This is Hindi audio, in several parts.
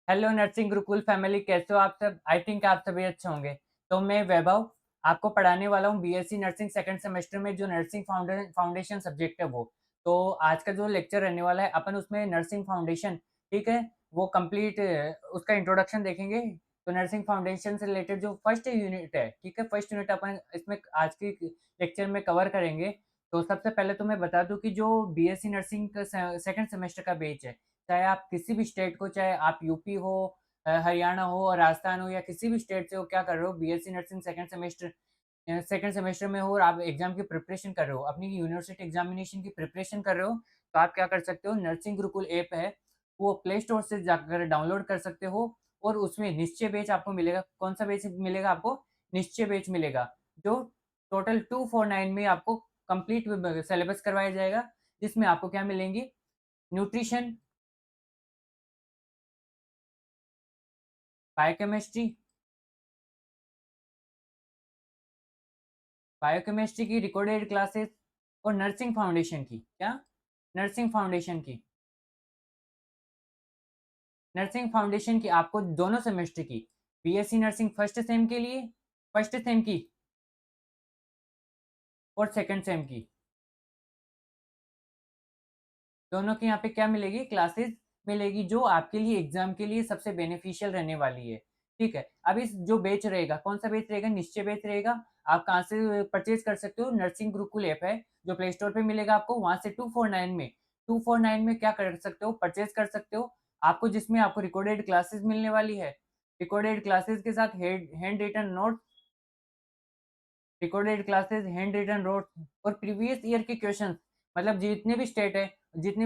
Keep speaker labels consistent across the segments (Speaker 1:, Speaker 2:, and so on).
Speaker 1: हेलो नर्सिंग गुरुकुल फैमिली, कैसे हो आप सब? आई थिंक आप सभी अच्छे होंगे। तो मैं वैभव आपको पढ़ाने वाला हूँ बीएससी नर्सिंग सेकंड सेमेस्टर में जो नर्सिंग फाउंडेशन सब्जेक्ट है वो। तो आज का जो लेक्चर रहने वाला है अपन उसमें नर्सिंग फाउंडेशन, ठीक है? वो कंप्लीट उसका इंट्रोडक्शन देखेंगे। तो नर्सिंग फाउंडेशन से रिलेटेड जो फर्स्ट यूनिट है, ठीक है? फर्स्ट यूनिट अपन इसमें आज की लेक्चर में कवर करेंगे। तो सबसे पहले तो मैं बता दूँ कि जो बीएससी नर्सिंग का से सेकंड सेमेस्टर का बैच है, चाहे आप किसी भी स्टेट को, चाहे आप यूपी हो, हरियाणा हो और राजस्थान हो या किसी भी स्टेट से हो, क्या कर रहे हो बीएससी नर्सिंग सेकंड सेमेस्टर में हो और आप एग्जाम की प्रिपरेशन कर रहे हो, अपनी यूनिवर्सिटी एग्जामिनेशन की प्रिपरेशन कर रहे हो, तो आप क्या कर सकते हो, नर्सिंग गुरुकुल ऐप है, वो प्ले स्टोर से जाकर डाउनलोड कर सकते हो और उसमें निश्चय बैच आपको मिलेगा। कौन सा बैच मिलेगा आपको? निश्चय बैच मिलेगा, जो टोटल 249 में आपको कंप्लीट सिलेबस करवाया जाएगा, जिसमें आपको क्या मिलेंगी? न्यूट्रिशन, बायोकेमिस्ट्री, बायोकेमिस्ट्री की रिकॉर्डेड क्लासेस और नर्सिंग फाउंडेशन की क्या? नर्सिंग फाउंडेशन की, नर्सिंग फाउंडेशन की आपको दोनों सेमेस्टर की, बीएससी नर्सिंग फर्स्ट सेम के लिए, फर्स्ट सेम की और सेकंड सेम की, दोनों की यहाँ पे क्या मिलेगी? क्लासेस मिलेगी, जो आपके लिए एग्जाम के लिए सबसे बेनिफिशियल रहने वाली है। ठीक है, अब इस जो बेच रहेगा, कौन सा बेच रहेगा? निश्चय बेच रहेगा। आप कहाँ से परचेज कर सकते हो? नर्सिंग गुरुकुल ऐप है जो प्ले स्टोर पे मिलेगा आपको, वहां से 249 में क्या कर सकते हो? परचेज कर सकते हो। आपको जिसमें आपको रिकॉर्डेड क्लासेस मिलने वाली है, रिकॉर्डेड क्लासेस के साथ handwritten note, recorded classes, handwritten notes और प्रीवियस ईयर के क्वेश्चंस, मतलब जितने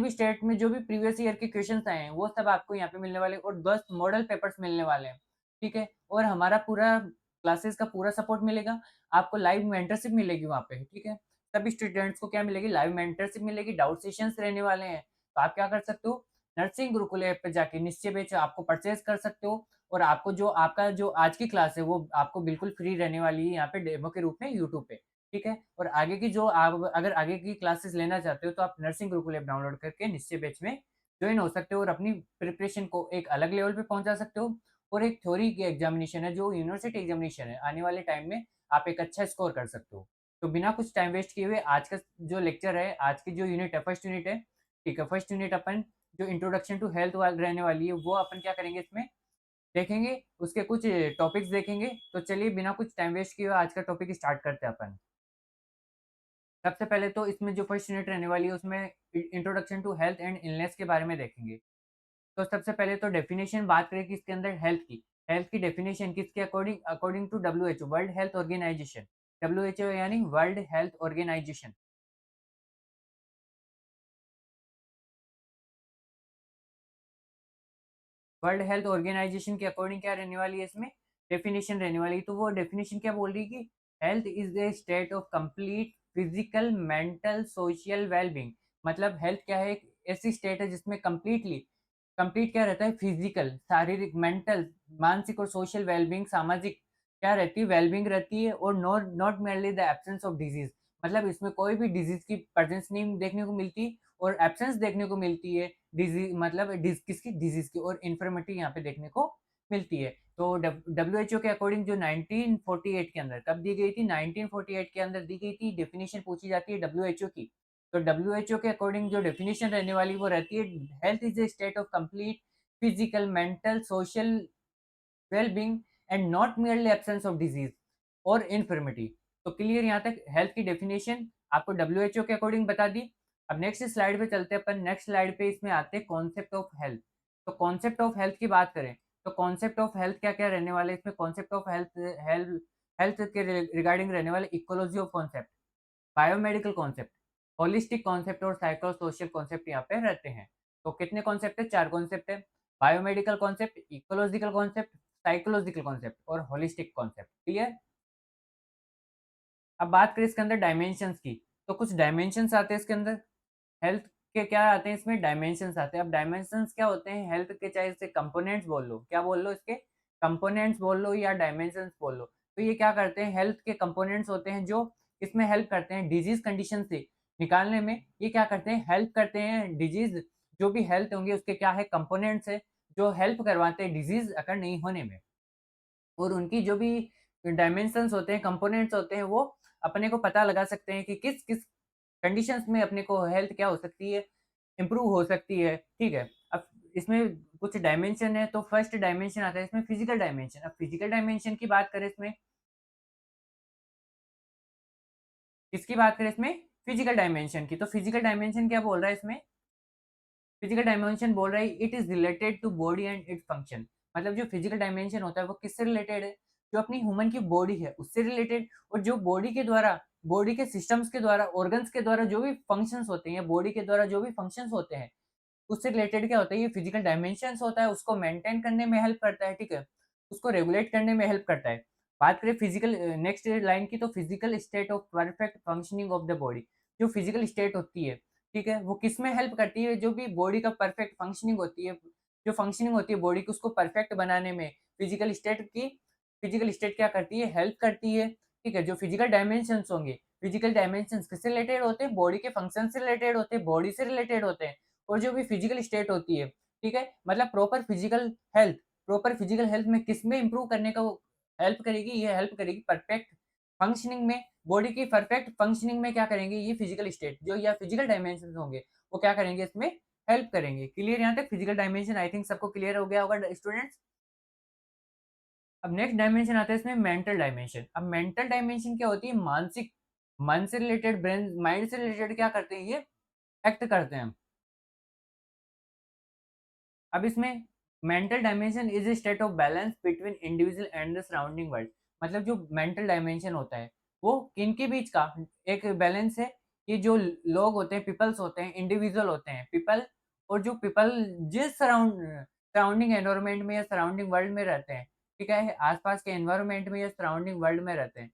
Speaker 1: भी स्टेट में जो भी प्रीवियस ईयर के क्वेश्चंस आए हैं, वो सब आपको यहाँ पे मिलने वाले हैं और 10 मॉडल पेपर्स मिलने वाले हैं, ठीक है? और हमारा पूरा क्लासेस का पूरा सपोर्ट मिलेगा, आपको लाइव मेंटरशिप मिलेगी वहाँ पे, ठीक है? सभी स्टूडेंट्स को क्या मिलेगी? लाइव मेंटरशिप मिलेगी, डाउट सेशंस रहने वाले हैं। तो आप क्या कर सकते हो? नर्सिंग गुरुकुल ऐप पे जाके निश्चय बैच आपको परचेज़ कर सकते हो और आपको जो आपका जो आज की क्लास है, वो आपको बिल्कुल फ्री रहने वाली है यहाँ पे डेमो के रूप में यूट्यूब पे, ठीक है? और आगे की जो आप अगर आगे की क्लासेस लेना चाहते हो, तो आप नर्सिंग गुरुकुल ऐप डाउनलोड करके निश्चय बैच में जॉइन हो सकते हो और अपनी प्रिपरेशन को एक अलग लेवल पे पहुँचा सकते हो। और एक थ्योरी की एग्ज़ामिनेशन है, जो यूनिवर्सिटी एग्ज़ामिनेशन है, आने वाले टाइम में आप एक अच्छा स्कोर कर सकते हो। तो बिना कुछ टाइम वेस्ट किए हुए आज का जो लेक्चर है, आज की जो यूनिट है, फर्स्ट यूनिट है, ठीक है? फर्स्ट यूनिट अपन जो इंट्रोडक्शन टू हेल्थ वाल रहने वाली है, वो अपन क्या करेंगे इसमें देखेंगे, उसके कुछ टॉपिक्स देखेंगे। तो चलिए बिना कुछ टाइम वेस्ट किए हुए आज का टॉपिक स्टार्ट करते हैं अपन। सबसे पहले तो इसमें जो फर्स्ट यूनिट रहने वाली है उसमें introduction to health and illness के बारे में देखेंगे। तो सबसे पहले तो डेफिनेशन बात करें कि इसके अंदर हेल्थ की डेफिनेशन किसके according? According to WHO, world health organization. WHO यानी वर्ल्ड हेल्थ ऑर्गेनाइजेशन। वर्ल्ड हेल्थ ऑर्गेनाइजेशन के अकॉर्डिंग क्या रहने वाली है इसमें? डेफिनेशन रहने वाली है। तो वो डेफिनेशन क्या बोल रही है कि health is a state of complete physical, mental, social wellbeing. मतलब हेल्थ क्या है? एक ऐसी स्टेट है जिसमें कंप्लीटली कंप्लीट क्या रहता है? फिजिकल, शारीरिक, मेंटल, मानसिक और सोशल वेलबींग, सामाजिक क्या रहती है? वेलबींग रहती है और not not merely the absence of disease. मतलब इसमें कोई भी डिजीज की प्रेजेंस नहीं देखने को मिलती और एब्सेंस देखने को मिलती है। डिज़ी मतलब किसकी? डिज़ीज़ की, और इन्फर्मिटी यहाँ पे देखने को मिलती है। तो डब्ल्यूएचओ के अकॉर्डिंग जो 1948 के अंदर कब दी गई थी? 1948 के अंदर दी गई थी। डेफिनिशन पूछी जाती है डब्ल्यूएचओ की। तो डब्ल्यूएचओ के अकॉर्डिंग जो डेफिनिशन रहने वाली वो रहती है, health is a state of complete physical, mental, social well-being and not merely absence of disease और इन्फर्मिटी। तो क्लियर यहाँ तक हेल्थ की डेफिनेशन आपको डब्ल्यूएचओ के अकॉर्डिंग बता दी। अब नेक्स्ट स्लाइड पे चलते हैं अपन। नेक्स्ट स्लाइड पे इसमें आते हैं कॉन्सेप्ट ऑफ हेल्थ। तो कॉन्सेप्ट ऑफ हेल्थ की बात करें, तो कॉन्सेप्ट ऑफ हेल्थ क्या-क्या रहने वाले हैं इसमें? कॉन्सेप्ट ऑफ हेल्थ हेल्थ के रिगार्डिंग रहने वाले ecology of concept, biomedical concept, holistic concept और साइको सोशल कॉन्सेप्ट यहाँ पे रहते हैं। तो कितने कॉन्सेप्ट है? 4 कॉन्सेप्ट है। Biomedical concept, ecological concept, psychological concept और होलिस्टिक कॉन्सेप्ट। क्लियर? अब बात करें इसके अंदर डायमेंशंस की, तो कुछ डायमेंशंस आते हैं इसके अंदर। हेल्थ के क्या आते हैं इसमें? डायमेंशंस आते हैं। अब डायमेंशंस क्या होते हैं हेल्थ के? चाहे इसे कंपोनेंट्स बोल लो, क्या बोल लो इसके? कंपोनेंट्स बोल लो या डायमेंशंस बोल लो। तो ये क्या करते हैं? हेल्थ के कंपोनेंट्स होते हैं जो इसमें हेल्प करते हैं डिजीज कंडीशन से निकालने में। ये क्या करते हैं? हेल्प करते हैं डिजीज, जो भी हेल्थ होंगी उसके क्या है? कंपोनेंट्स है, जो हेल्प करवाते हैं डिज़ीज़ अकर नहीं होने में। और उनकी जो भी डायमेंशंस होते हैं, कंपोनेंट्स होते हैं, वो अपने को पता लगा सकते हैं कि किस-किस कंडीशंस में अपने को हेल्थ क्या हो सकती है, इम्प्रूव हो सकती है, ठीक है? अब इसमें कुछ डायमेंशन है, तो फर्स्ट डायमेंशन आता है इसमें फिज़िकल डायमेंशन। अब फिज़िकल डायमेंशन की बात करें इसमें, किसकी बात करें इसमें? फिज़िकल डायमेंशन की। तो फिज़िकल डायमेंशन क्या बोल रहा है इसमें? फिजिकल डायमेंशन बोल रहा है it is related to body and its function. मतलब जो फिजिकल डायमेंशन होता है वो किससे रिलेटेड है? जो अपनी ह्यूमन की बॉडी है उससे रिलेटेड, और जो बॉडी के द्वारा, बॉडी के सिस्टम्स के द्वारा, ऑर्गन्स के द्वारा जो भी फंक्शंस होते हैं, बॉडी के द्वारा जो भी फंक्शंस होते हैं, उससे रिलेटेड क्या होता है, ये फिजिकल डायमेंशंस होता है, उसको मेंटेन करने में हेल्प करता है, ठीक है? उसको रेगुलेट करने में हेल्प करता है। बात करें फिजिकल नेक्स्ट लाइन की, तो physical state of perfect functioning of the body. जो फिजिकल स्टेट होती है, ठीक है? वो किसमें हेल्प करती है? जो भी बॉडी का परफेक्ट फंक्शनिंग होती है, जो फंक्शनिंग होती है बॉडी की, उसको परफेक्ट बनाने में फिजिकल स्टेट क्या करती है? हेल्प करती है, ठीक है? जो फिजिकल डायमेंशंस होंगे, फिजिकल डायमेंशंस किससे रिलेटेड होते हैं? बॉडी के फंक्शन से रिलेटेड होते हैं, बॉडी से रिलेटेड होते हैं। और जो भी फिजिकल स्टेट होती है, ठीक है? मतलब प्रॉपर फिजिकल हेल्थ में किसमें इंप्रूव करने का वो हेल्प करेगी? ये हेल्प करेगी परफेक्ट फंक्शनिंग में, बॉडी की परफेक्ट फंक्शनिंग में क्या करेंगे? ये फिजिकल स्टेट जो या फिजिकल डायमेंशंस होंगे, वो क्या करेंगे इसमें? हेल्प करेंगे। क्लियर यहाँ तक? फिजिकल डायमेंशन आई थिंक सबको क्लियर हो गया होगा स्टूडेंट्स। अब नेक्स्ट डायमेंशन आता है इसमें मेंटल डायमेंशन। अब मेंटल डायमेंशन क्या होती है? मानसिक, मन से रिलेटेड, ब्रेन माइंड से रिलेटेड क्या करते हैं ये? एक्ट करते हैं। अब इसमें mental dimension is a state of balance between individual and the surrounding world. मतलब जो मेंटल डायमेंशन होता है वो किनके बीच का एक बैलेंस है? कि जो लोग होते हैं, पीपल्स होते हैं, इंडिविजुअल होते हैं पीपल, और जो पीपल जिस सराउंडिंग एनवायरनमेंट में या सराउंडिंग वर्ल्ड में रहते हैं, ठीक है, आसपास के एनवायरनमेंट में या सराउंडिंग वर्ल्ड में रहते हैं,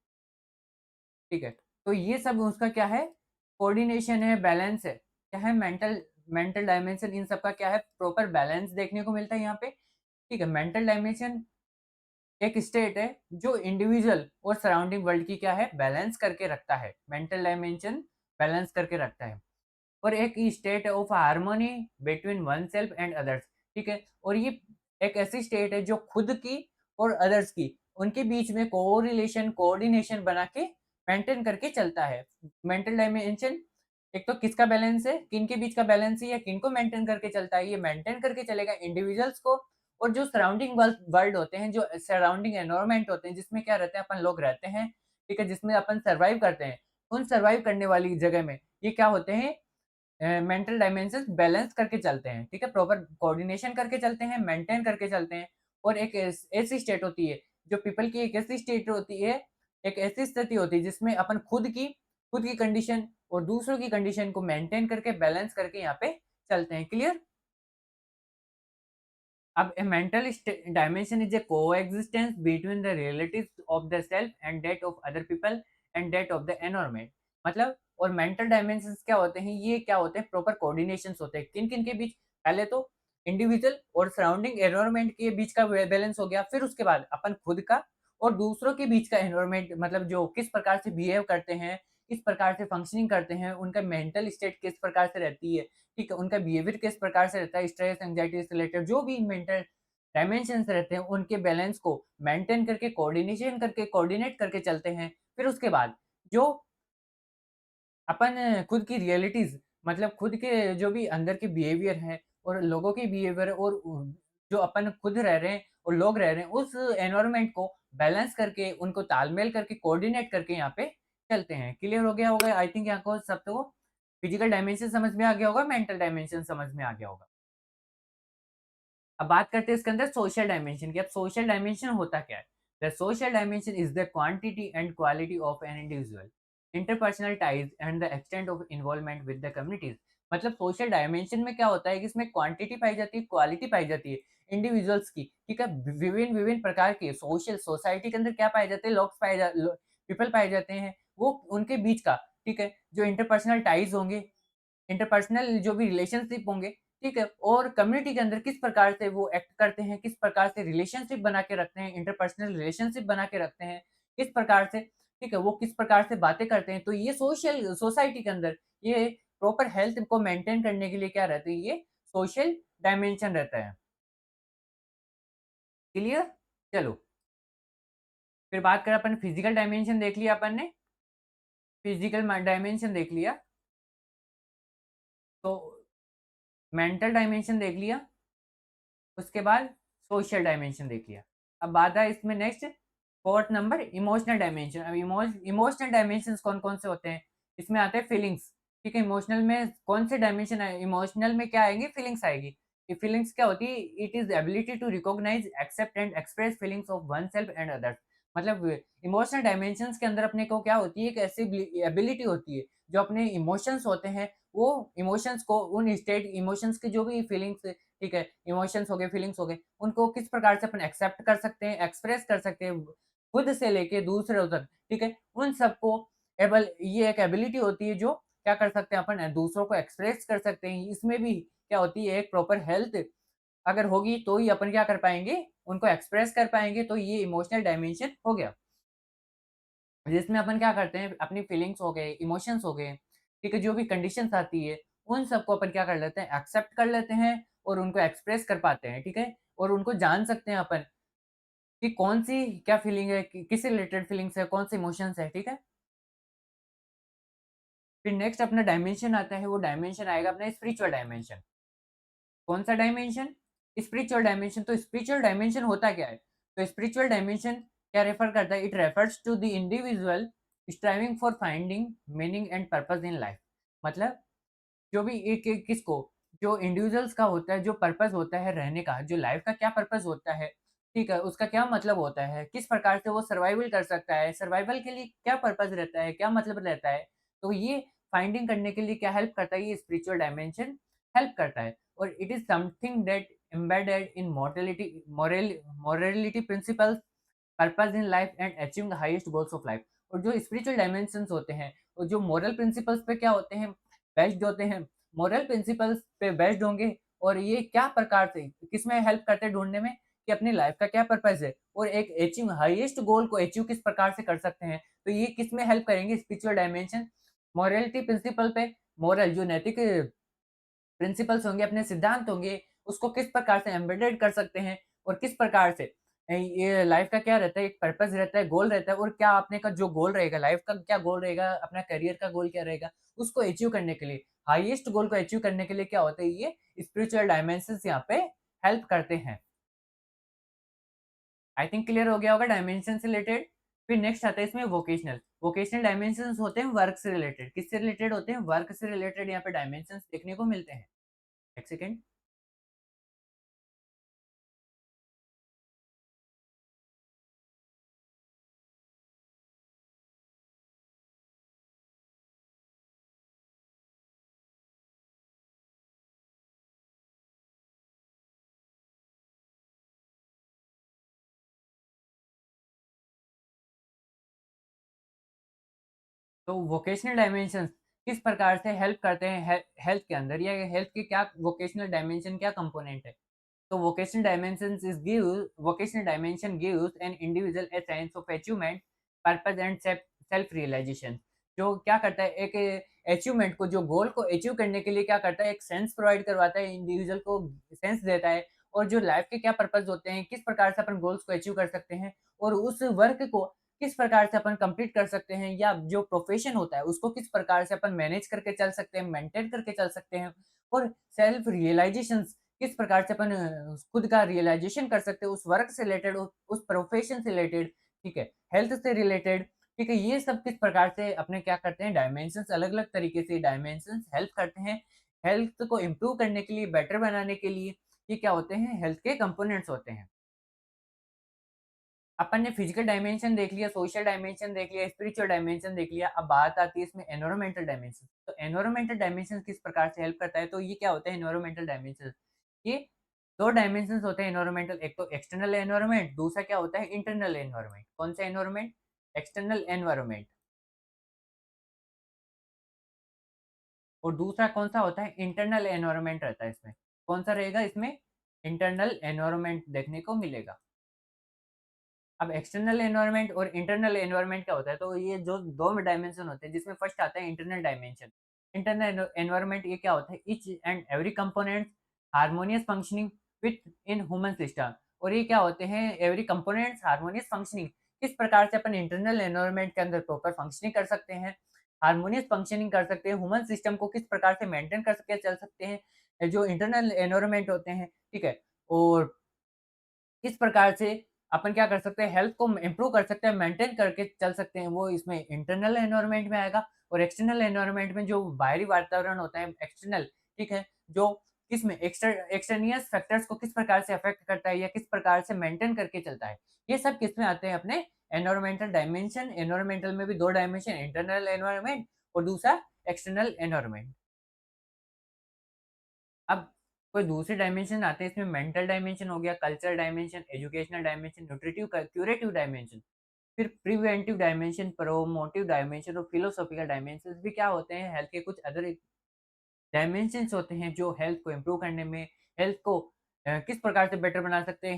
Speaker 1: ठीक है, तो ये सब उसका क्या है? कोऑर्डिनेशन है, बैलेंस है। क्या है? मेंटल मेंटल डायमेंशन इन सब का क्या है? प्रॉपर बैलेंस देखने को मिलता है यहाँ पे। ठीक है, मेंटल डायमेंशन एक स्टेट है जो इंडिविजुअल और सराउंडिंग वर्ल्ड की क्या है? बैलेंस करके रखता है। मेंटल डायमेंशन बैलेंस करके रखता है। और एक state of harmony between one self and others, ठीक है? और ये एक ऐसी स्टेट है जो खुद की और अदर्स की, उनके बीच में कोरिलेशन, कोऑर्डिनेशन बना के मेंटेन करके चलता है। मेंटल डायमेंशन एक तो किसका बैलेंस है, किन के बीच का बैलेंस है या किनको मेंटेन करके चलता है? ये मेंटेन करके चलेगा इंडिविजुअल्स को, और जो सराउंडिंग वर्ल्ड होते हैं, जो सराउंडिंग एनवायरनमेंट होते हैं, जिसमें क्या रहते हैं, अपन लोग रहते हैं, ठीक है? जिसमें अपन सर्वाइव करते हैं, उन सर्वाइव करने वाली जगह में ये क्या होते हैं? मेंटल डायमेंशंस बैलेंस करके चलते हैं, ठीक है? प्रॉपर कोऑर्डिनेशन करके चलते हैं, मेंटेन करके चलते हैं। और एक ऐसी स्टेट होती है, जो पीपल की एक ऐसी स्टेट होती है, एक ऐसी स्थिति होती है जिसमें अपन खुद की कंडीशन और दूसरों की कंडीशन को मेंटेन करके, बैलेंस करके यहाँ पे चलते हैं। क्लियर? अब a mental dimension is a coexistence between the realities of the self and that of other people and that of the environment। मतलब और मेंटल डायमेंशंस क्या होते हैं? ये क्या होते हैं? प्रॉपर कोऑर्डिनेशंस होते हैं। किन-किन के बीच? पहले तो इंडिविजुअल और सराउंडिंग एनवायरनमेंट के बीच का बैलेंस हो गया। फिर उसके बाद अपन खुद का और दूसरों के बीच का एनवायरनमेंट, मतलब जो किस प्रकार से बिहेव करते हैं, किस प्रकार से फंक्शनिंग करते हैं, उनका मेंटल स्टेट किस प्रकार से रहती है, ठीक है? उनका बिहेवियर किस प्रकार से रहता है, स्ट्रेस, एंग्जायटी से रिलेटेड जो भी मेंटल डायमेंशंस रहते हैं, उनके बैलेंस को मेंटेन करके, कोऑर्डिनेशन करके, कोऑर्डिनेट करके चलते हैं। फिर उसके बाद जो अपन खुद की रियलिटीज़, मतलब खुद के जो भी अंदर के बिहेवियर हैं और लोगों के बिहेवियर, और जो अपन खुद रह रहे हैं और लोग रह रहे हैं, उस एनवायरनमेंट को बैलेंस करके, उनको तालमेल करके, कोऑर्डिनेट करके यहाँ पे चलते हैं। क्लियर हो गया होगा आई थिंक यहाँ को सबको? फिजिकल डायमेंशन समझ में आ गया होगा, मेंटल डायमेंशन समझ में आ गया होगा। अब बात करते हैं इसके अंदर सोशल डायमेंशन की। अब सोशल डायमेंशन होता क्या है? The social dimension is the quantity and quality of an individual interpersonal ties and the extent of involvement with the communities. मतलब सोशल डायमेंशन में क्या होता है कि इसमें क्वांटिटी पाई जाती है, क्वालिटी पाई जाती है इंडिविजुअल्स की, ठीक है? विभिन्न विभिन्न प्रकार के सोशल सोसाइटी के अंदर क्या पाए जाते हैं? लोग पीपल पाए जाते हैं, वो उनके बीच का, ठीक है, जो इंटरपर्सनल टाइज होंगे, इंटरपर्सनल जो भी रिलेशनशिप होंगे, ठीक है? और कम्युनिटी के अंदर किस प्रकार से वो एक्ट करते हैं, किस प्रकार से रिलेशनशिप बना के रखते हैं, इंटरपर्सनल रिलेशनशिप बना के रखते हैं, किस प्रकार से, ठीक है? वो किस प्रकार से बातें करते हैं। तो ये सोशल सोसाइटी के अंदर ये प्रॉपर हेल्थ को मेंटेन करने के लिए क्या रहता है? ये सोशल डायमेंशन रहता है। क्लियर? चलो, फिर बात करें अपन फिजिकल डायमेंशन देख लिया अपन ने, फिजिकल डायमेंशन देख लिया, तो मेंटल डायमेंशन देख लिया, उसके बाद सोशल डायमेंशन देख लिया। अब बात है इसमें next fourth number emotional dimension. अब इमोशनल डायमेंशंस कौन-कौन से होते हैं? इसमें आते हैं फीलिंग्स, ठीक है? इमोशनल में कौन से डायमेंशन आए इमोशनल में क्या आएँगी? फीलिंग्स आएगी। ये फीलिंग्स क्या होती है? It is ability to recognise, accept and express feelings of oneself and others. मतलब इमोशनल डायमेंशंस के अंदर अपने को क्या होती है? एक ऐसी एबिलिटी होती है, जो अपने इमोशंस होते हैं, वो इमोशंस को उन स्टेट इमोशंस की जो भी फीलिंग्स, ठीक है, इमोशंस हो गए, फीलिंग्स हो गए, उनको किस प्रकार से अपन एक्सेप्ट कर सकते हैं, एक्सप्रेस कर सकते हैं, खुद से लेके दूसरों तक, ठीक है? उन सबको एबल ये एक एबिलिटी होती है जो क्या कर सकते हैं अपन दूसरों को एक्सप्रेस कर सकते हैं। इसमें भी क्या होती है एक प्रॉपर हेल्थ अगर होगी तो ही अपन क्या कर पाएँगे, उनको एक्सप्रेस कर पाएँगे, तो ये इमोशनल डायमेंशन हो गया। जिसमें अपन क्या करते हैं अपनी फीलिंग्स हो गए, इमोशंस हो गए, ठीक है? जो भी कंडीशंस आती है, उन सबको अपन क्या कर लेते हैं एक्सेप्ट कर लेते हैं और उनको एक्सप्रेस कर पाते हैं, ठीक है? और उनको जान सकते हैं अपन कि कौन-सी क्या फीलिंग है, कि किससे रिलेटेड फीलिंग्स है, कौन से इमोशंस है, ठीक है? फिर नेक्स्ट अपना डायमेंशन आता है, वो डायमेंशन आएगा अपना स्पिरिचुअल डायमेंशन। कौन-सा डायमेंशन? Spiritual dimension. तो स्पिरिचुअल डायमेंशन होता क्या है? तो स्पिरिचुअल डायमेंशन क्या रेफर करता है? It refers to the individual striving for finding meaning and purpose in life. मतलब जो भी एक एक किसको जो इंडिविजुअल्स का होता है, जो पर्पस होता है रहने का, जो लाइफ का क्या पर्पस होता है, ठीक है? उसका क्या मतलब होता है, किस प्रकार से वो सर्वाइवल कर सकता है, सर्वाइवल के लिए क्या पर्पस रहता है, क्या मतलब रहता है, तो ये फाइंडिंग करने के लिए क्या हेल्प करता है, ये स्पिरिचुअल डायमेंशन हेल्प करता है। और it is something that embedded in morality principles, purpose in life and achieving the highest goals of life. और जो स्पिरिचुअल डायमेंशंस होते हैं, और जो मोरल प्रिंसिपल्स पे क्या होते हैं, बेस्ड होते हैं, मोरल प्रिंसिपल्स पे बेस्ड होंगे। और ये क्या प्रकार से किसमें हेल्प करते हैं ढूँढने में कि अपनी लाइफ का क्या पर्पस है और एक अचीव हाईएस्ट गोल को अचीव किस प्रकार से कर सकते हैं। तो ये किसमें हेल्प करेंगे स्पिरिचुअल डायमेंशन, मोरालिटी प्रिंसिपल पे। मोरल जो नैतिक प्रिंसिपल्स होंगे, अपने सिद्धांत होंगे, उसको किस प्रकार से एम्बेडेड कर सकते हैं और किस प्रकार से ये लाइफ का क्या रहता है, एक पर्पस रहता है, गोल रहता है, और क्या आपने का जो गोल रहेगा, लाइफ का क्या गोल रहेगा, अपना करियर का गोल क्या रहेगा, उसको अचीव करने के लिए, हाईएस्ट गोल को अचीव करने के लिए क्या होता है, ये स्पिरिचुअल डायमेंशंस यहाँ पे हेल्प करते हैं। आई थिंक क्लियर हो गया होगा डायमेंशन से रिलेटेड। फिर नेक्स्ट आता है इसमें वोकेशनल। वोकेशनल डायमेंशंस होते हैं वर्क से रिलेटेड। किससे रिलेटेड होते हैं? वर्क से रिलेटेड यहाँ पे डायमेंशंस देखने को मिलते हैं। एक सेकंड। तो वोकेशनल डायमेंशंस किस प्रकार से हेल्प करते हैं हेल्थ के अंदर, या हेल्थ के क्या वोकेशनल डायमेंशन क्या कंपोनेंट है? तो vocational dimension gives an individual a sense of achievement, purpose and self realization। जो क्या करता है एक अचीवमेंट को, जो गोल को अचीव करने के लिए क्या करता है, एक सेंस प्रोवाइड करवाता है, इंडिविजुअल को सेंस देता है। और जो लाइफ के क्या पर्पस होते हैं, किस प्रकार से अपन गोल्स को अचीव कर सकते हैं और उस वर्क को किस प्रकार से अपन कंप्लीट कर सकते हैं, या जो प्रोफेशन होता है उसको किस प्रकार से अपन मैनेज करके चल सकते हैं, मेंटेन करके चल सकते हैं। और सेल्फ रियलाइजेशन किस प्रकार से अपन खुद का रियलाइज़ेशन कर सकते हैं उस वर्क से रिलेटेड, उस प्रोफ़ेशन से रिलेटेड, ठीक है? हेल्थ से रिलेटेड, ठीक है? ये सब किस प्रकार से अपने क्या करते हैं डायमेंशंस, अलग-अलग तरीके से डायमेंशंस हेल्प करते हैं। हेल्थ को इम्प्रूव करने के लिए, बेटर बनाने के लिए, ये क्या होते हैं, हेल्थ के कंपोनेंट्स होते हैं। अपन ने फिजिकल डायमेंशन देख लिया, सोशल डायमेंशन देख लिया, स्पिरिचुअल डायमेंशन देख लिया। अब बात आती है इसमें एनवायरमेंटल डायमेंशन। तो एनवायरमेंटल डायमेंशन किस प्रकार से हेल्प करता है? तो ये क्या होता है एनवायरमेंटल डायमेंशन? ये 2 डायमेंशंस होते हैं एनवायरमेंटल, एक तो एक्सटर्नल एनवायरनमेंट, दूसरा क्या होता है इंटरनल एनवायरनमेंट। कौन सा एनवायरनमेंट? External environment. और दूसरा कौन-सा होता है इंटरनल एनवायरनमेंट रहता है इसमें। कौन-सा रहेगा इसमें? इंटरनल एनवायरनमेंट देखने को मिलेगा। अब एक्सटर्नल एनवायरनमेंट और इंटरनल एनवायरनमेंट क्या होता है? तो ये जो 2 डायमेंशन होते हैं, जिसमें फर्स्ट आता है इंटरनल डायमेंशन। इंटरनल एनवायरनमेंट ये क्या होता है? Each and every component harmonious functioning with in human system. और ये क्या होते हैं एवरी कंपोनेंट्स हार्मोनियस फंक्शनिंग, किस प्रकार से अपन इंटरनल एनवायरनमेंट के अंदर प्रॉपर फंक्शनिंग कर सकते हैं, हार्मोनियस फंक्शनिंग कर सकते हैं, ह्यूमन सिस्टम को किस प्रकार से मेंटेन कर सके चल सकते हैं, जो इंटरनल एनवायरनमेंट होते हैं, ठीक है? और किस प्रकार से अपन क्या कर सकते हैं हेल्थ को इम्प्रूव कर सकते हैं, मेंटेन करके चल सकते हैं, वो इसमें इंटरनल एनवायरनमेंट में आएगा। और एक्सटर्नल एनवायरनमेंट में जो बाहरी वातावरण होता है एक्सटर्नल, ठीक है? जो किसमें एक्सटर्नियस फैक्टर्स को किस प्रकार से अफेक्ट करता है या किस प्रकार से मेंटेन करके चलता है, ये सब किसमें आते हैं अपने एनवायरमेंटल डायमेंशन। एनवायरमेंटल में भी 2 डायमेंशन, इंटरनल एनवायरनमेंट और दूसरा एक्सटर्नल एनवायरनमेंट। अब कोई दूसरे डायमेंशन आते हैं इसमें, मेंटल डायमेंशन हो गया, cultural dimension, educational dimension, nutritive curative dimension, फिर प्रिवेंटिव डायमेंशन, प्रोमोटिव डायमेंशन और फिलोसॉफिकल डायमेंशंस भी क्या होते हैं हेल्थ के कुछ अदर डायमेंशंस होते हैं जो हेल्थ को इम्प्रूव करने में, हेल्थ को किस प्रकार से बेटर बना सकते हैं,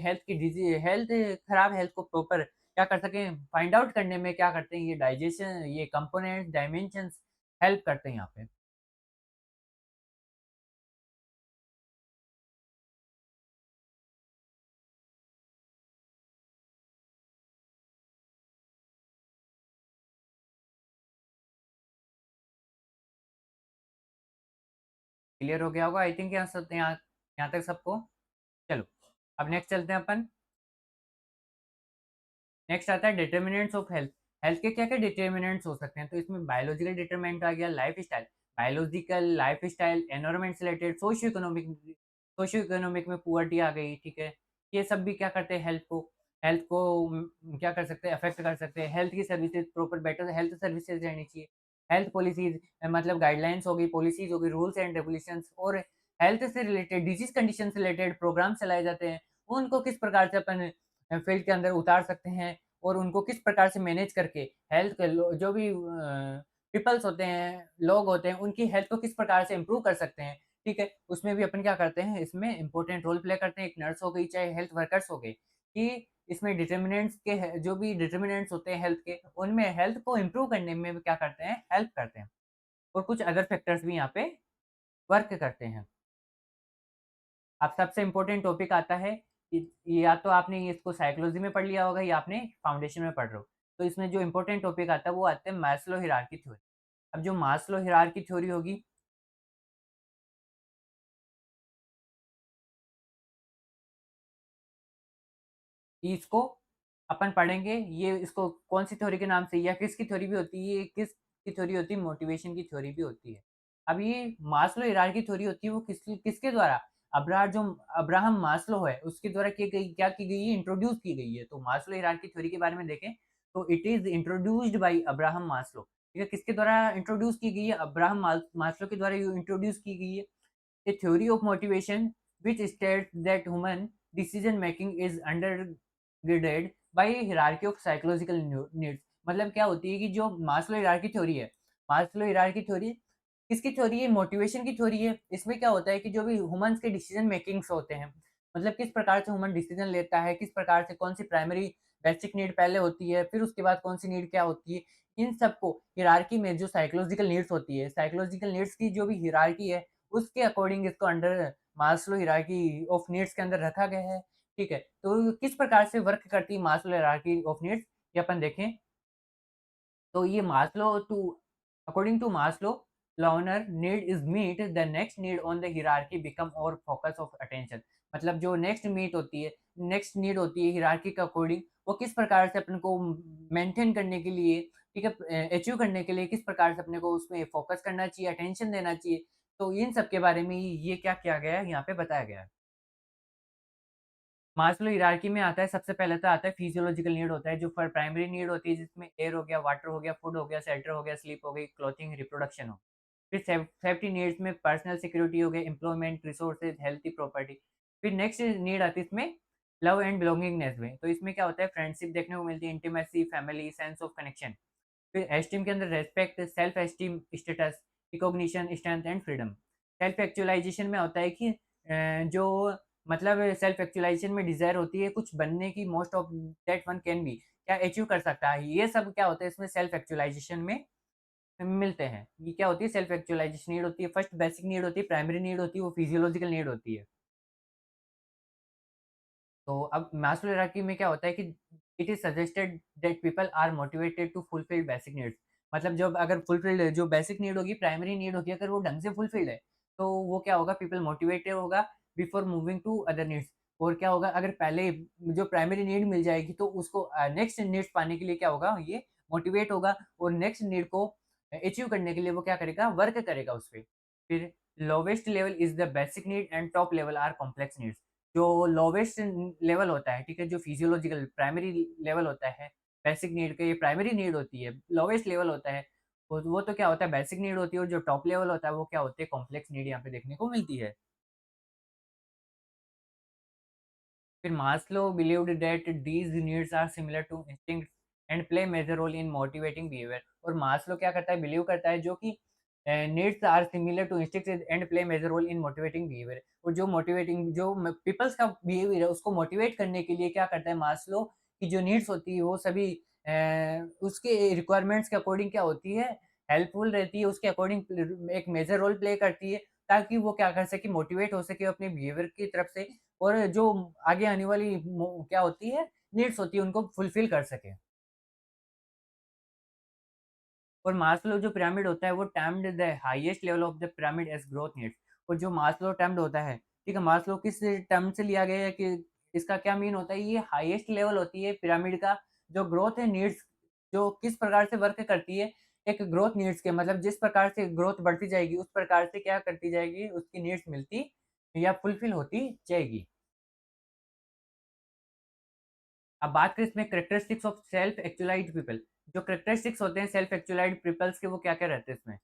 Speaker 1: हेल्थ खराब हेल्थ को प्रॉपर क्या कर सकें फाइंड आउट करने में क्या करते हैं, ये डाइजेशन, ये कंपोनेंट डायमेंशंस हेल्प करते हैं यहाँ पे। क्लियर हो गया होगा आई थिंक यहाँ तक सबको। चलो, अब नेक्स्ट चलते हैं अपन। नेक्स्ट आता है डिटर्मिनेंट्स ऑफ हेल्थ। हेल्थ के क्या-क्या डिटर्मिनेंट्स हो सकते हैं? तो इसमें बायोलॉजिकल डिटरमिनेंट आ गया, लाइफ़स्टाइल, बायोलॉजिकल, लाइफ़स्टाइल, एनवायरनमेंट से रिलेटेड, सोशियो इकोनॉमिक में पुअर्टी आ गई, ठीक है? ये सब भी क्या करते हैं हेल्थ को क्या कर सकते हैं अफ़ेक्ट कर सकते हैं। हेल्थ की services proper better health services रहनी चाहिए। हेल्थ पॉलिसीज़ मतलब गाइडलाइंस हो गई, पॉलिसीज़ हो गई, रूल्स एंड रेगुलेशंस और हेल्थ से रिलेटेड डिजीज़ कंडीशन से रिलेटेड प्रोग्राम चलाए जाते हैं। उनको किस प्रकार से अपन फील्ड के अंदर उतार सकते हैं और उनको किस प्रकार से मैनेज करके हेल्थ के जो भी पीपल्स होते हैं, लोग होते हैं, उनकी हेल्थ को किस प्रकार से इम्प्रूव कर सकते हैं, ठीक है? उसमें भी अपन क्या करते हैं, इसमें इम्पोर्टेंट रोल प्ले करते हैं। एक नर्स हो गई, चाहे हेल्थ वर्कर्स हो गए, कि इसमें डिटर्मिनेंट्स के है जो भी डिटर्मिनेंट्स होते हैं हेल्थ के, उनमें हेल्थ को इम्प्रूव करने में भी क्या करते हैं, हेल्प करते हैं। और कुछ अदर फैक्टर्स भी यहाँ पे वर्क करते हैं। अब सबसे इम्पोर्टेंट टॉपिक आता है कि या तो आपने इसको साइकोलॉजी में पढ़ लिया होगा या आपने फाउंडेशन में पढ़ रहे हो। तो इसमें जो इम्पोर्टेंट टॉपिक आता है वो आते हैं मास्लो हिरार्की थ्योरी। अब जो मास्लो हिरार्की थ्योरी होगी इसको अपन पढ़ेंगे, ये इसको कौन-सी थ्योरी के नाम से या किसकी थ्योरी भी होती है, ये किसकी थ्योरी होती है, मोटिवेशन की थ्योरी भी होती है। अब ये मास्लो हिरार्की थ्योरी होती है वो किसके द्वारा अब्राहम मास्लो है, उसके द्वारा की गई है, इंट्रोड्यूस की गई है। तो मास्लो हिरार्की थ्योरी के बारे में देखें, तो it is introduced by Abraham Maslow. ठीक है, किसके द्वारा इंट्रोड्यूस की गई है? अब्राहम मास्लो के द्वारा ये इंट्रोड्यूस की गई है। A theory of motivation which states that human decision making is undergirded by hierarchy of psychological needs। मतलब क्या होती है कि जो मास्लो हायरार्की थ्योरी है, मास्लो हायरार्की थ्योरी किसकी थ्योरी है? मोटिवेशन की थ्योरी है। इसमें क्या होता है कि जो भी ह्यूमन्स के डिसीजन मेकिंग्स होते हैं, मतलब किस प्रकार से ह्यूमन डिसीजन लेता है, किस प्रकार से कौन सी प्राइमरी बेसिक नीड पहले होती है, फिर उसके बाद कौन सी नीड क्या होती है, इन सबको हायरार्की में जो साइकोलॉजिकल नीड्स होती है, साइकोलॉजिकल नीड्स की जो भी हायरार्की है उसके अकॉर्डिंग इसको under Maslow hierarchy of needs के अंदर रखा गया है, ठीक है? तो किस प्रकार से वर्क करती है मास्लो हायरार्की ऑफ नीड्स, ये अपन देखें। तो ये Maslow to according to Maslow, learner need is meet the next need on the hierarchy become और फोकस ऑफ अटेंशन। मतलब जो नेक्स्ट नीड होती है हायरार्की के अकॉर्डिंग, वो किस प्रकार से अपन को मेंटेन करने के लिए, ठीक है, अचीव करने के लिए किस प्रकार से अपने को उसमें फोकस करना चाहिए, अटेंशन देना चाहिए। तो इन सब के बारे में ये क्या किया गया है, यहाँ पे बताया गया है। मास्लो हायरार्की में आता है सबसे पहले तो आता है फिजियोलॉजिकल नीड होता है जो प्राइमरी नीड होती है जिसमें एयर हो गया, वाटर हो गया, फूड हो गया, शेल्टर हो गया, स्लीप हो गई, क्लॉथिंग, रिप्रोडक्शन हो। फिर सेफ्टी नीड्स में पर्सनल सिक्योरिटी हो गई, एम्प्लॉयमेंट, रिसोर्सेज, हेल्थी प्रॉपर्टी। फिर नेक्स्ट नीड आती है इसमें लव एंड बिलोंगिंगनेस में। तो इसमें क्या होता है फ्रेंडशिप देखने को मिलती है, intimacy, family, sense of connection. फिर एस्टीम के अंदर respect, self esteem, status, recognition, strength and freedom. Self actualisation में होता है कि जो मतलब सेल्फ एक्चुअलाइजेशन में डिज़ायर होती है कुछ बनने की, most of that one can be, क्या अचीव कर सकता है। ये सब क्या होता है इसमें सेल्फ एक्चुअलाइजेशन में मिलते हैं। ये क्या होती है सेल्फ एक्चुअलाइजेशन नीड होती है, फर्स्ट बेसिक नीड होती है, प्राइमरी नीड होती है, वो फिजियोलॉजिकल नीड होती है। तो अब मास्लो हायरार्की में क्या होता है कि it is suggested that people are motivated to fulfil basic needs. मतलब जब अगर फुलफिल्ड जो बेसिक नीड होगी, प्राइमरी नीड होगी, अगर वो ढंग से फुलफिल्ड है, तो वो क्या होगा, पीपल मोटिवेटेड होगा before moving to other needs. और क्या होगा, अगर पहले जो प्राइमरी नीड मिल जाएगी तो उसको नेक्स्ट नीड्स पाने के लिए क्या होगा, ये मोटिवेट होगा और नेक्स्ट नीड को अचीव करने के लिए वो क्या करेगा, वर्क करेगा उस पे। फिर lowest level is the basic need and top level are complex needs. जो लोवेस्ट लेवल होता है, ठीक है, जो फिजियोलॉजिकल प्राइमरी लेवल होता है, बेसिक नीड का ये प्राइमरी नीड होती है, लोवेस्ट लेवल होता है, वो तो क्या होता है, बेसिक नीड होती है, और जो टॉप लेवल होता है वो क्या होते हैं, कॉम्प्लेक्स नीड यहाँ पे देखने को मिलती है। फिर Maslow believed that these needs are similar to instincts and play major role in motivating behaviour. और मास्लो क्या करता है, बिलीव करता है जो कि needs are similar to instincts and play major role in motivating behaviour. और जो मोटिवेटिंग जो पीपल्स का बिहेवियर है उसको मोटिवेट करने के लिए क्या करता है मास्लो, की जो नीड्स होती है वो सभी उसके रिक्वायरमेंट्स के अकॉर्डिंग क्या होती है, हेल्पफुल रहती है, उसके अकॉर्डिंग एक मेजर रोल प्ले करती है, ताकि वो क्या कर सके, मोटिवेट हो सके अपने बिहेवियर की तरफ से, और जो आगे आने वाली क्या होती है, नीड्स होती है, उनको फुलफिल कर सके। और मास्लो जो पिरामिड होता है वो termed the highest level of the pyramid as growth needs. और जो मास्लो टर्म्ड होता है, ठीक है, मास्लो किस टर्म से लिया गया है कि इसका क्या मीन होता है, ये हाईएस्ट लेवल होती है पिरामिड का, जो ग्रोथ है नीड्स, जो किस प्रकार से वर्क करती है, एक ग्रोथ नीड्स के मतलब जिस प्रकार से ग्रोथ बढ़ती जाएगी उस प्रकार से क्या करती जाएगी, उसकी नीड्स मिलती या फुलफिल होती जाएगी। अब बात करें इसमें कैरेक्टरिस्टिक्स ऑफ सेल्फ एक्चुअलाइज्ड पीपल। जो कैरेक्टरिस्टिक्स होते हैं सेल्फ एक्चुअलाइज्ड पीपल्स के, वो क्या-क्या रहते हैं इसमें?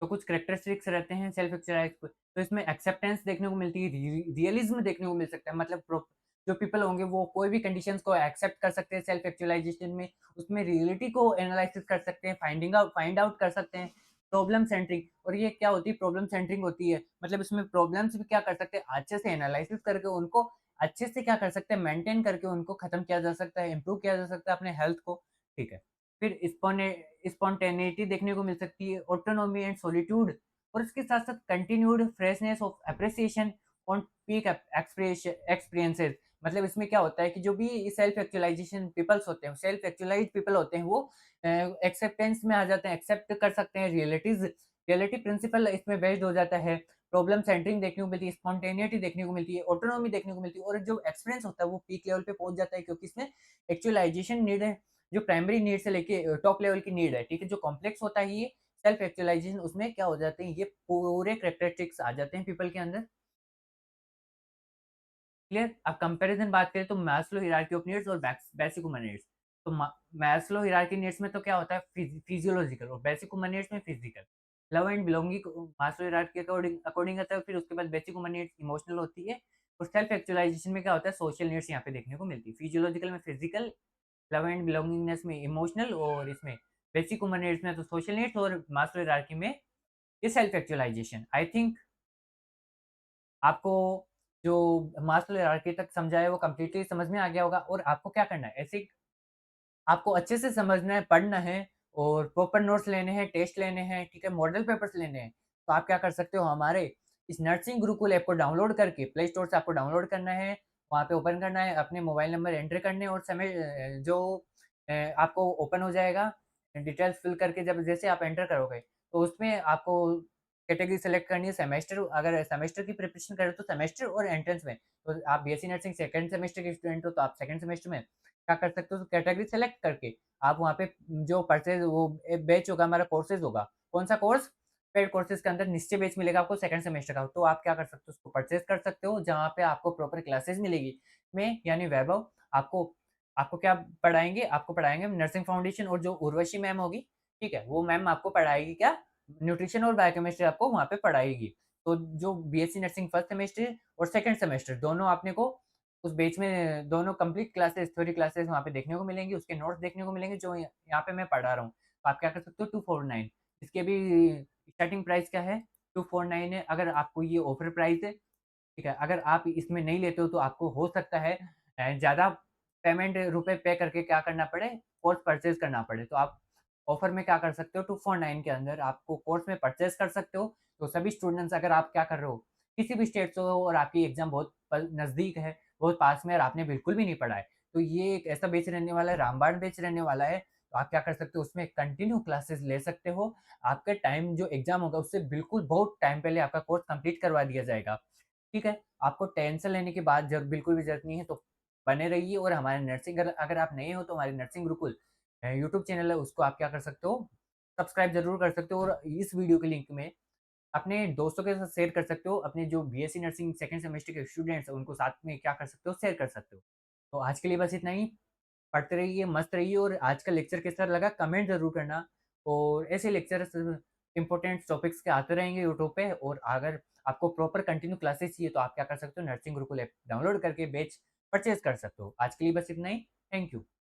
Speaker 1: तो कुछ कैरेक्टरिस्टिक्स रहते हैं सेल्फ एक्चुअलाइज्ड तो इसमें एक्सेप्टेंस देखने को मिलती है, रियलिज़्म देखने को मिल सकता है, मतलब जो पीपल होंगे वो कोई भी कंडीशंस को एक्सेप्ट कर सकते हैं सेल्फ एक्चुअलाइजेशन में, उसमें रियलिटी को एनालिसिस कर सकते हैं, फाइंड आउट कर सकते हैं। प्रॉब्लम सेंट्रिंग, और ये क्या होती है, प्रॉब्लम सेंट्रिंग होती है, मतलब इसमें प्रॉब्लम्स भी क्या कर सकते हैं, अच्छे से एनालिसिस करके उनको अच्छे से क्या कर सकते हैं, मेंटेन करके उनको खत्म किया जा सकता है, इंप्रूव किया जा सकता है अपने हेल्थ को, ठीक है। फिर स्पॉन्टेनिटी देखने को मिल सकती है, ऑटोनॉमी एंड सॉलिट्यूड, और इसके साथ-साथ continued freshness of appreciation on peak experiences. मतलब इसमें क्या होता है कि जो भी सेल्फ एक्चुअलाइजेशन पीपल्स होते हैं, सेल्फ एक्चुअलाइज्ड पीपल होते हैं, वो एक्सेप्टेंस में आ जाते हैं, एक्सेप्ट कर सकते हैं, रियलिटी प्रिंसिपल इसमें बेस्ड हो जाता है, प्रॉब्लम सेंटरिंग देखने को मिलती है, स्पॉन्टेनिटी देखने को मिलती है, ऑटोनॉमी देखने को मिलती है, और जो एक्सपीरियंस होता है वो पीक लेवल पे पहुँच जाता है, क्योंकि इसमें एक्चुअलाइजेशन नीड है, जो प्राइमरी नीड से लेके टॉप लेवल की नीड है, ठीक है? जो कॉम्प्लेक्स होता है ये सेल्फ एक्चुअलाइजेशन, उसमें क्या हो जाते हैं, ये पूरे कैरेक्टरिस्टिक्स आ जाते हैं पीपल के अंदर। क्लियर? अब कंपैरिज़न बात करें तो मास्लो हायरार्की ऑफ नीड्स और बेसिक ह्यूमन नीड्स। तो मास्लो हायरार्की नीड्स में तो क्या होता है, फिजियोलॉजिकल, और बेसिक ह्यूमन नीड्स में physical. Love and belonging Maslow hierarchy के अकॉर्डिंग अकॉर्डिंग आता है, फिर उसके बाद बेसिक ह्यूमन नीड्स इमोशनल होती है, और सेल्फ एक्चुअलाइजेशन में क्या होता है, सोशल नीड्स यहाँ पे देखने को मिलती है। फिजियोलॉजिकल में फिजिकल, लव एंड बिलॉन्गिंगनेस में इमोशनल, और इसमें बेसिक ह्यूमन नीड्स में तो सोशल नीड्स, और मास्लो हायरार्की में ये सेल्फ एक्चुअलाइजेशन। आई थिंक आपको जो मास्लो हायरार्की तक समझा है वो कंप्लीटली समझ में आ गया होगा, और आपको क्या करना है, ऐसे आपको अच्छे से समझना है, पढ़ना है, और प्रॉपर नोट्स लेने हैं, टेस्ट लेने हैं, ठीक है, मॉडल पेपर्स लेने हैं। तो आप क्या कर सकते हो, हमारे इस नर्सिंग गुरुकुल ऐप को डाउनलोड करके प्ले स्टोर से आपको डाउनलोड करना है, वहाँ पे ओपन करना है, अपने मोबाइल नंबर एंटर करने हैं, और जो आपको ओपन हो जाएगा, डिटेल्स फिल करके जब जैसे आप एंटर करोगे, तो उसमें आपको कैटेगरी सेलेक्ट करनी है सेमेस्टर, अगर सेमेस्टर की प्रिपरेशन कर रहे हो तो सेमेस्टर और एंट्रेंस में। तो आप बीएससी नर्सिंग सेकंड सेमेस्टर के स्टूडेंट हो तो आप सेकंड सेमेस्टर में क्या कर सकते हो, तो कैटेगरी सेलेक्ट करके आप वहाँ पे जो परचेज़ वो बैच होगा, हमारा कोर्सेज़ होगा, कौन-सा कोर्स? पेड कोर्सेज़ के अंदर निश्चय बैच मिलेगा आपको सेकंड सेमेस्टर का, तो आप क्या कर सकते हो, उसको परचेज़ कर सकते हो, जहाँ पे आपको प्रॉपर क्लासेस मिलेगी। में यानी वैभव आपको आपको क्या पढ़ाएँगे? आपको पढ़ाएँगे नर्सिंग फाउंडेशन, और जो उर्वशी मैम होगी, ठीक है? वो मैम आपको पढ़ाएगी क्या? न्यूट्रिशन और बायोकेमिस्ट्री आपको वहाँ पे पढ़ाएगी। तो जो बीएससी नर्सिंग फर्स्ट सेमेस्टर और सेकंड सेमेस्टर दोनों आपने को उस बैच में दोनों कंप्लीट क्लासेस, थ्योरी क्लासेस वहाँ पे देखने को मिलेंगी, उसके नोट्स देखने को मिलेंगे जो यहाँ पे मैं पढ़ा रहा हूँ। तो आप क्या कर सकते हो, 249, इसकी अभी स्टार्टिंग प्राइस क्या है? 249 है, अगर आपको ये ऑफर प्राइस है, ठीक है? अगर आप इसमें नहीं लेते हो तो आपको हो सकता है ज़्यादा पेमेंट रुपए पे करके क्या करना पड़े, कोर्स परचेज़ करना पड़े। तो आप ऑफर में क्या कर सकते हो, 249 के अंदर आपको कोर्स में परचेज़ कर सकते हो। तो सभी स्टूडेंट्स, अगर आप क्या कर रहे हो, किसी भी स्टेट से हो और आपकी एग्ज़ाम बहुत नज़दीक है, बहुत पास में है और आपने बिल्कुल भी नहीं पढ़ा है, तो ये एक ऐसा बैच रहने वाला है, रामबाण बैच रहने वाला है। तो आप क्या कर सकते हो, उसमें कंटिन्यू क्लासेस ले सकते हो। आपका टाइम जो एग्ज़ाम होगा उससे बिल्कुल बहुत टाइम पहले आपका कोर्स कंप्लीट करवा दिया जाएगा। ठीक है? आपको टेंशन लेने की बात बिल्कुल भी ज़रूरत नहीं है, तो बने रहिए। और हमारे नर्सिंग, अगर अगर आप नए हो तो हमारे नर्सिंग गुरुकुल यूट्यूब चैनल है, उसको आप क्या कर सकते हो, सब्सक्राइब ज़रूर कर सकते हो। और इस वीडियो के लिंक में अपने दोस्तों के साथ शेयर कर सकते हो। अपने जो बीएससी नर्सिंग सेकंड सेमेस्टर के स्टूडेंट्स हैं, उनको साथ में क्या कर सकते हो, शेयर कर सकते हो। तो आज के लिए बस इतना ही। पढ़ते रहिए, मस्त रहिए। और आज का लेक्चर कैसा लगा कमेंट ज़रूर करना। और ऐसे लेक्चर्स इम्पोर्टेंट टॉपिक्स के आते रहेंगे यूट्यूब पे। और अगर आपको प्रॉपर कंटिन्यू क्लासेस चाहिए तो आप क्या कर सकते हो, नर्सिंग गुरुकुल ऐप डाउनलोड करके बैच परचेज़ कर सकते हो। आज के लिए बस इतना ही। Thank you.